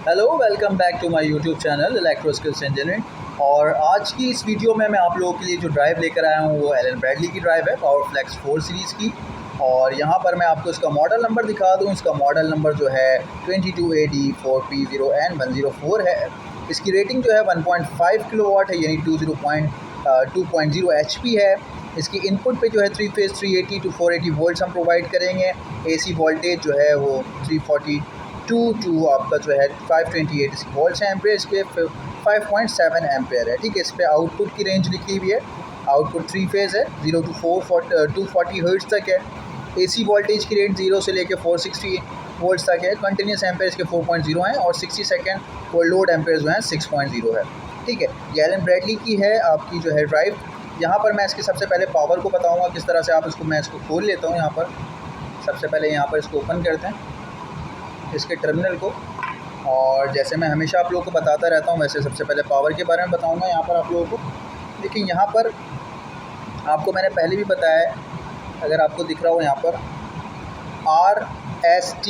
Hello, welcome back to my YouTube channel electro skills engineering. और आज की इस वीडियो में मैं आप लोगों के लिए जो ड्राइव लेकर आया हूँ वो एलन ब्रैडली की ड्राइव है, पावर फ्लेक्स 4 सीरीज़ की। और यहाँ पर मैं आपको इसका मॉडल नंबर दिखा दूँ। इसका मॉडल नंबर जो है 22AD4P0N104 है। इसकी रेटिंग जो है 1.5 किलोवाट है, यानी 2.0 HP है। इसकी इनपुट पे जो है 3 फेज़ 380 टू 480 वोल्ट्स हम प्रोवाइड करेंगे। AC वोल्टेज जो है वो 342 टू आपका जो है 528 वोल्ट्स हैं एम्पेयर। इसके 5.7 एम्पेयर है। ठीक है, इस पर आउटपुट की रेंज लिखी हुई है। आउटपुट 3 फेज़ है, 0 टू 240 हर्ट्ज़ तक है। AC वोल्टेज की रेंज 0 से लेकर 460 वोल्ट्स तक है। कंटिन्यूस एम्पेयर इसके 4.0 हैं और 60 सेकेंड और लोड एम्पेयर जो है 6.0 है। ठीक है, ये एलन ब्रैडली की है आपकी जो है ड्राइव। यहाँ पर मैं इसके सबसे पहले पावर को बताऊँगा किस तरह से आप इसको, मैं इसको खोल लेता हूँ। यहाँ पर सबसे पहले यहाँ पर इसको ओपन करते हैं, इसके टर्मिनल को। और जैसे मैं हमेशा आप लोगों को बताता रहता हूँ, वैसे सबसे पहले पावर के बारे में बताऊँगा यहाँ पर आप लोगों को। देखिए, यहाँ पर आपको मैंने पहले भी बताया है, अगर आपको दिख रहा हो यहाँ पर RST,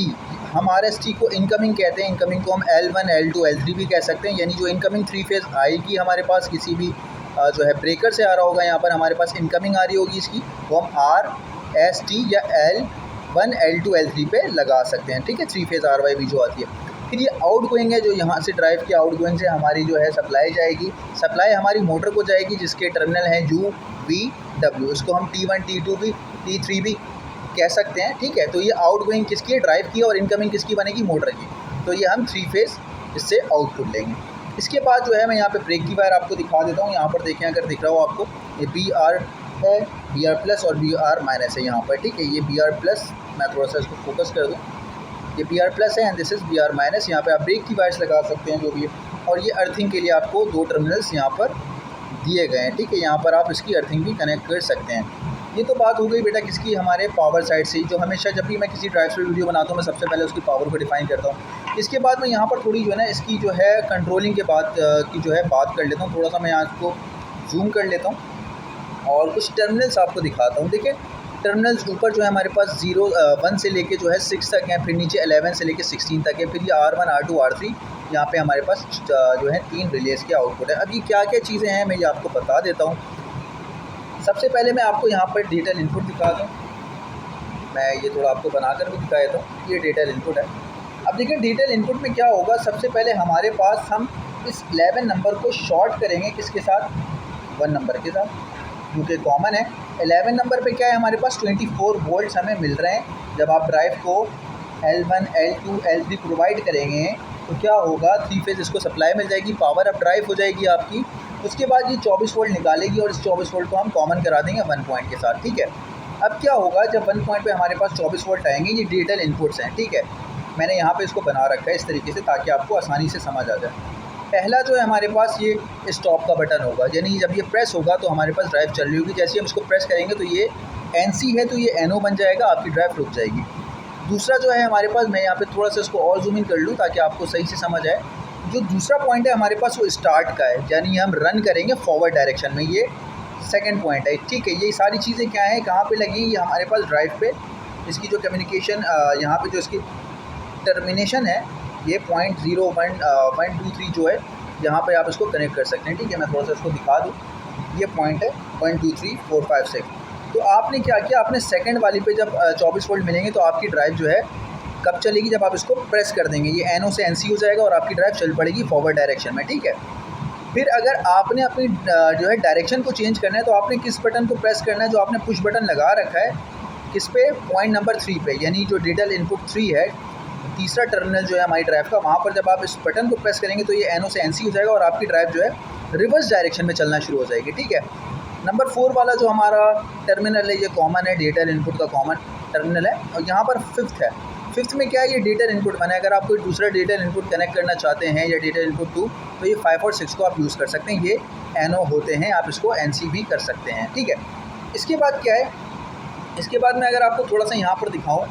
हम RST को इनकमिंग कहते हैं। इनकमिंग को हम L1, L2, L3 भी कह सकते हैं, यानी जो इनकमिंग 3 फेज़ आएगी हमारे पास, किसी भी जो है ब्रेकर से आ रहा होगा, यहाँ पर हमारे पास इनकमिंग आ रही होगी इसकी, वो हम RST या L1, L2, L3 पे लगा सकते हैं। ठीक है, 3 फेज़ RYB जो आती है। फिर ये आउट गोइंग है, जो यहाँ से ड्राइव की आउट गोइंग से हमारी जो है सप्लाई जाएगी। सप्लाई हमारी मोटर को जाएगी, जिसके टर्मिनल हैं UVW। इसको हम T1, T2 भी, T3 भी कह सकते हैं। ठीक है, तो ये आउट गोइंग किसकी है, ड्राइव की, और इनकमिंग किसकी बनेगी, मोटर की। तो ये हम 3 फेज़ इससे आउटपुट लेंगे। इसके बाद जो है मैं यहाँ पे ब्रेक की वायर आपको दिखा देता हूँ। यहाँ पर देखें, अगर दिख रहा हो आपको, ये BR है, BR प्लस और BR माइनस है यहाँ पर। ठीक है, ये BR प्लस, मैं थोड़ा सा इसको फोकस कर दूँ, ये BR प्लस है and this is BR minus. यहाँ पे आप ब्रेक की वायर्स लगा सकते हैं जो भी है। और ये अर्थिंग के लिए आपको 2 टर्मिनल्स यहाँ पर दिए गए हैं। ठीक है, यहाँ पर आप इसकी अर्थिंग भी कनेक्ट कर सकते हैं। ये तो बात हो गई बेटा किसकी, हमारे पावर साइड से। जो हमेशा जब भी मैं किसी ड्राइव से वीडियो बनाता हूँ, मैं सबसे पहले उसकी पावर को डिफाइन करता हूँ। इसके बाद मैं यहाँ पर थोड़ी जो है ना इसकी जो है कंट्रोलिंग के बाद की जो है बात कर लेता हूँ। थोड़ा सा मैं यहाँ इसको जूम कर लेता हूँ और कुछ टर्मिनल्स आपको दिखाता हूँ। देखिए, टर्मिनल्स ऊपर जो है हमारे पास 1 से लेके जो है 6 तक है, फिर नीचे 11 से लेके 16 तक है। फिर ये R1, R2, R3, यहाँ पे हमारे पास जो है 3 रिलेज़ के आउटपुट है। अब ये क्या क्या चीज़ें हैं, मैं ये आपको बता देता हूँ। सबसे पहले मैं आपको यहाँ पर डिजिटल इनपुट दिखा दूँ। मैं ये थोड़ा आपको बनाकर भी दिखा देता हूँ। ये डिजिटल इनपुट है। अब देखिए, डिजिटल इनपुट में क्या होगा, सबसे पहले हमारे पास हम इस 11 नंबर को शॉर्ट करेंगे, किसके साथ, 1 नंबर के साथ, क्योंकि कॉमन है। 11 नंबर पे क्या है, हमारे पास 24 वोल्ट्स हमें मिल रहे हैं। जब आप ड्राइव को L1, L2, L3 प्रोवाइड करेंगे तो क्या होगा, 3 फेज़ इसको सप्लाई मिल जाएगी, पावर अप ड्राइव हो जाएगी आपकी। उसके बाद ये 24 वोल्ट निकालेगी और इस 24 वोल्ट को हम कॉमन करा देंगे 1 पॉइंट के साथ। ठीक है, अब क्या होगा, जब 1 पॉइंट पे हमारे पास 24 वोल्ट आएंगे, ये डिजिटल इनपुट्स हैं। ठीक है, मैंने यहाँ पे इसको बना रखा है इस तरीके से ताकि आपको आसानी से समझ आ जाए। पहला जो है हमारे पास ये स्टॉप का बटन होगा, यानी जब ये प्रेस होगा तो हमारे पास ड्राइव चल रही होगी। जैसे हम इसको प्रेस करेंगे तो ये NC है, तो ये NO बन जाएगा, आपकी ड्राइव रुक जाएगी। दूसरा जो है हमारे पास, मैं यहाँ पे थोड़ा सा इसको और जूम इन कर लूँ ताकि आपको सही से समझ आए। जो दूसरा पॉइंट है हमारे पास वो स्टार्ट का है, यानी हम रन करेंगे फॉरवर्ड डायरेक्शन में, ये सेकेंड पॉइंट है। ठीक है, ये सारी चीज़ें क्या हैं, कहाँ पर लगी, ये हमारे पास ड्राइव पे इसकी जो कम्युनिकेशन, यहाँ पर जो इसकी टर्मिनेशन है, ये 0.123 जो है, यहाँ पे आप इसको कनेक्ट कर सकते हैं। ठीक है, मैं थोड़ा सा इसको दिखा दूँ। ये पॉइंट है 0.23456। तो आपने क्या किया, आपने सेकंड वाली पे जब 24 वोल्ट मिलेंगे तो आपकी ड्राइव जो है कब चलेगी, जब आप इसको प्रेस कर देंगे, ये NO से NC हो जाएगा और आपकी ड्राइव चल पड़ेगी फॉरवर्ड डायरेक्शन में। ठीक है, फिर अगर आपने अपनी जो है डायरेक्शन को चेंज करना है तो आपने किस बटन को प्रेस करना है, जो आपने पुश बटन लगा रखा है किस पे, पॉइंट नंबर 3 पे, यानी जो डिजिटल इनपुट 3 है, तीसरा टर्मिनल जो है हमारी ड्राइव का, वहाँ पर जब आप इस बटन को प्रेस करेंगे तो ये NO से NC हो जाएगा और आपकी ड्राइव जो है रिवर्स डायरेक्शन में चलना शुरू हो जाएगी। ठीक है, नंबर 4 वाला जो हमारा टर्मिनल है ये कॉमन है, डिजिटल इनपुट का कॉमन टर्मिनल है। और यहाँ पर 5th है। 5th में क्या है, ये डिजिटल इनपुट बना है। अगर आप कोई दूसरा डिजिटल इनपुट कनेक्ट करना चाहते हैं या डिजिटल इनपुट 2, तो ये 5 और 6 को आप यूज़ कर सकते हैं। ये NO होते हैं, आप इसको NC भी कर सकते हैं। ठीक है, इसके बाद क्या है, इसके बाद मैं अगर आपको थोड़ा सा यहाँ पर दिखाऊँ,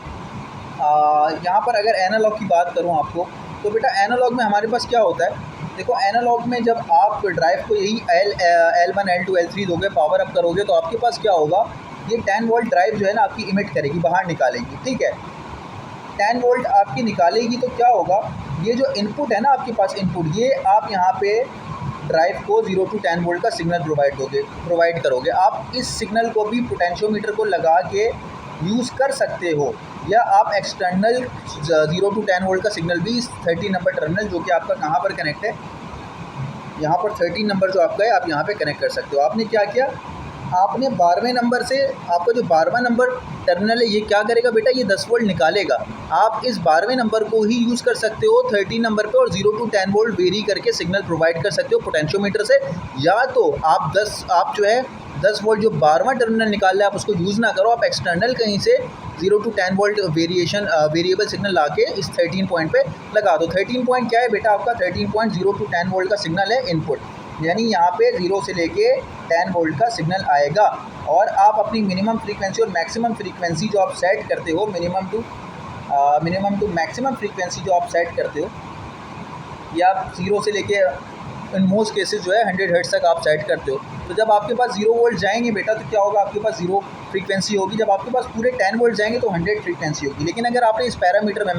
यहाँ पर अगर एनालॉग की बात करूँ आपको, तो बेटा एनालॉग में हमारे पास क्या होता है, देखो एनालॉग में जब आप ड्राइव को यही L1, L2, L3 दोगे, पावर अप करोगे, तो आपके पास क्या होगा, ये 10 वोल्ट ड्राइव जो है ना आपकी इमिट करेगी, बाहर निकालेगी। ठीक है, 10 वोल्ट आपकी निकालेगी तो क्या होगा, ये जो इनपुट है ना आपके पास इनपुट, ये आप यहाँ पे ड्राइव को 0 to 10 वोल्ट का सिग्नल प्रोवाइड करोगे। आप इस सिग्नल को भी पोटेंशियोमीटर को लगा के यूज़ कर सकते हो, या आप एक्सटर्नल 0 to 10 वोल्ट का सिग्नल भी इस 13 नंबर टर्मिनल जो कि आपका कहाँ पर कनेक्ट है, यहाँ पर 13 नंबर जो आपका है, आप यहाँ पे कनेक्ट कर सकते हो। आपने क्या किया, आपने 12वें नंबर से, आपका जो 12वां नंबर टर्मिनल है ये क्या करेगा बेटा, ये 10 वोल्ट निकालेगा। आप इस 12वें नंबर को ही यूज़ कर सकते हो 13 नंबर पे, और 0 to 10 वोल्ट वेरी करके सिग्नल प्रोवाइड कर सकते हो पोटेंशियोमीटर से। या तो आप जो है 10 वोल्ट जो 12वां टर्मिनल निकाल रहे हैं आप उसको यूज़ ना करो, आप एक्सटर्नल कहीं से 0 to 10 वोल्ट वेरिएबल सिग्नल ला के इस 13 पॉइंट पे लगा दो। 13 पॉइंट क्या है बेटा आपका, 13 पॉइंट 0 to 10 वोल्ट का सिग्नल है इनपुट, यानी यहाँ पे 0 से लेके 10 वोल्ट का सिग्नल आएगा। और आप अपनी मिनिमम फ्रीक्वेंसी और मैक्सिमम फ्रीक्वेंसी जो आप सेट करते हो, मिनिमम टू मैक्सिमम फ्रीक्वेंसी जो आप सेट करते हो, या आप 0 से लेके इन मोस्ट केसेस जो है 100 हर्ट्ज तक आप सेट करते हो। तो जब आपके पास 0 वोल्ट जाएंगे बेटा तो क्या होगा, आपके पास 0 फ्रीक्वेंसी होगी। जब आपके पास पूरे 10 वोल्ट जाएंगे तो 100 फ्रीक्वेंसी होगी। लेकिन अगर आपने इस पैरामीटर में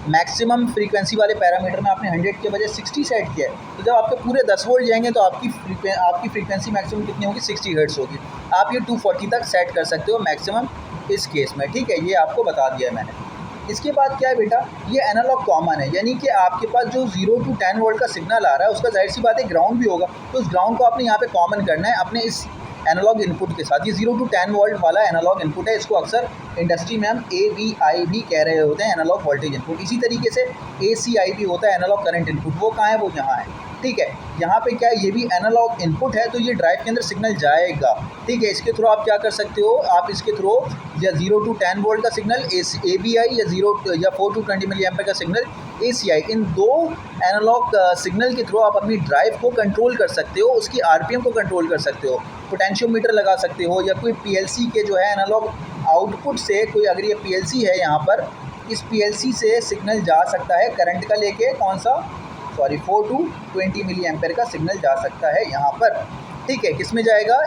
मैक्सिमम फ्रीक्वेंसी वाले पैरामीटर में आपने 100 के बजाय 60 सेट किया है, तो जब आपके पूरे 10 वोल्ट जाएंगे तो आपकी फ्रीक्वेंसी मैक्सिमम कितनी होगी, 60 हर्ट्ज होगी। आप ये 240 तक सेट कर सकते हो मैक्सिमम इस केस में, ठीक है। ये आपको बता दिया है मैंने। इसके बाद क्या है बेटा, ये एनालॉग कॉमन है, यानी कि आपके पास जो 0 to 10 वोल्ट का सिग्नल आ रहा है उसका जाहिर सी बात है ग्राउंड भी होगा, तो उस ग्राउंड को आपने यहाँ पे कॉमन करना है अपने इस एनालॉग इनपुट के साथ। ये 0 to 10 वोल्ट वाला एनालॉग इनपुट है, इसको अक्सर इंडस्ट्री में हम AVI भी कह रहे होते हैं, एनालॉग वोल्टेज इनपुट। इसी तरीके से ACI भी होता है, एनालॉग करंट इनपुट। वो कहाँ है, वो यहाँ है, ठीक है। यहाँ पे क्या है, ये भी एनालॉग इनपुट है, तो ये ड्राइव के अंदर सिग्नल जाएगा, ठीक है। इसके थ्रू आप क्या कर सकते हो, आप इसके थ्रू या 0 to 10 वोल्ट का सिग्नल AVI या 4 to 20 मिली एम्पीयर का सिग्नल ACI, इन दो एनालॉग सिग्नल के थ्रू आप अपनी ड्राइव को कंट्रोल कर सकते हो, उसकी RPM को कंट्रोल कर सकते हो, पोटेंशियोमीटर लगा सकते हो, या कोई PLC के जो है एनालॉग आउटपुट से कोई, अगर ये PLC है यहाँ पर, इस PLC से सिग्नल जा सकता है करंट का लेके, कौन सा, 4 to 20 मिली एम्पेयर का सिग्नल जा सकता है यहाँ पर, ठीक है। किस में जाएगा,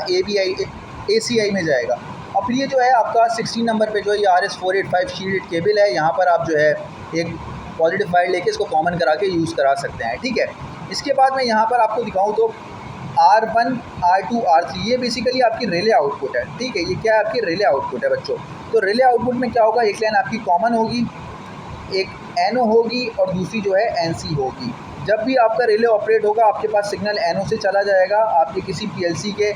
ACI में जाएगा। अब फिर ये जो है आपका 16 नंबर पे जो है ये RS485 शील्ड केबल है, यहाँ पर आप जो है एक पॉजिटिव वायर लेके इसको कॉमन करा के यूज़ करा सकते हैं, ठीक है। इसके बाद मैं यहाँ पर आपको दिखाऊँ तो R1, R2, R3 ये बेसिकली आपकी रिले आउटपुट है, ठीक है। ये क्या है, आपकी रिले आउटपुट है बच्चों। तो रिले आउटपुट में क्या होगा, एक लाइन आपकी कॉमन होगी, एक NO होगी और दूसरी जो है NC होगी। जब भी आपका रिले ऑपरेट होगा आपके पास सिग्नल NO से चला जाएगा, आप ये किसी PLC के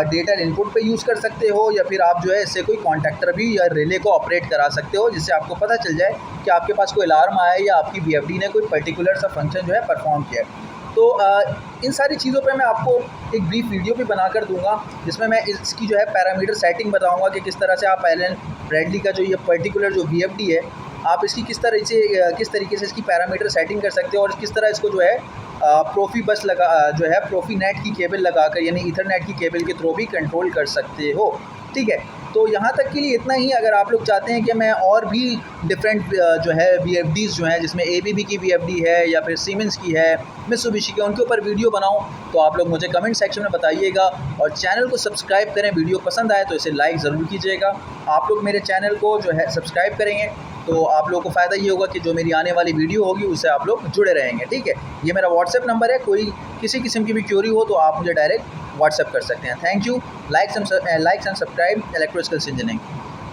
डेटा इनपुट पे यूज़ कर सकते हो, या फिर आप जो है इससे कोई कॉन्टैक्टर भी या रिले को ऑपरेट करा सकते हो, जिससे आपको पता चल जाए कि आपके पास कोई अलार्म आया है या आपकी VFD ने कोई पर्टिकुलर सा फंक्शन जो है परफॉर्म किया है। तो इन सारी चीज़ों पे मैं आपको एक ब्रीफ वीडियो भी बनाकर दूंगा, जिसमें मैं इसकी जो है पैरामीटर सेटिंग बताऊंगा कि किस तरह से आप एलन ब्रैडली का जो ये पर्टिकुलर जो VFD है, आप इसकी किस तरीके से इसकी पैरामीटर सेटिंग कर सकते हो, और किस तरह इसको जो है प्रोफी बस जो है प्रोफी नेट की केबल लगाकर, यानी ईथरनेट की केबल के थ्रू भी कंट्रोल कर सकते हो, ठीक है। तो यहाँ तक के लिए इतना ही। अगर आप लोग चाहते हैं कि मैं और भी डिफरेंट जो है VFDs जो हैं, जिसमें ABB की VFD है या फिर सीमेंस की है, मित्सुबिशी की, उनके ऊपर वीडियो बनाऊं, तो आप लोग मुझे कमेंट सेक्शन में बताइएगा, और चैनल को सब्सक्राइब करें। वीडियो पसंद आए तो इसे लाइक ज़रूर कीजिएगा। आप लोग मेरे चैनल को जो है सब्सक्राइब करेंगे तो आप लोगों को फ़ायदा ये होगा कि जो मेरी आने वाली वीडियो होगी उससे आप लोग जुड़े रहेंगे, ठीक है। ये मेरा व्हाट्सएप नंबर है, कोई किसी किस्म की भी क्वेरी हो तो आप मुझे डायरेक्ट व्हाट्सएप कर सकते हैं। Thank you. Likes and subscribe electro skills engineering.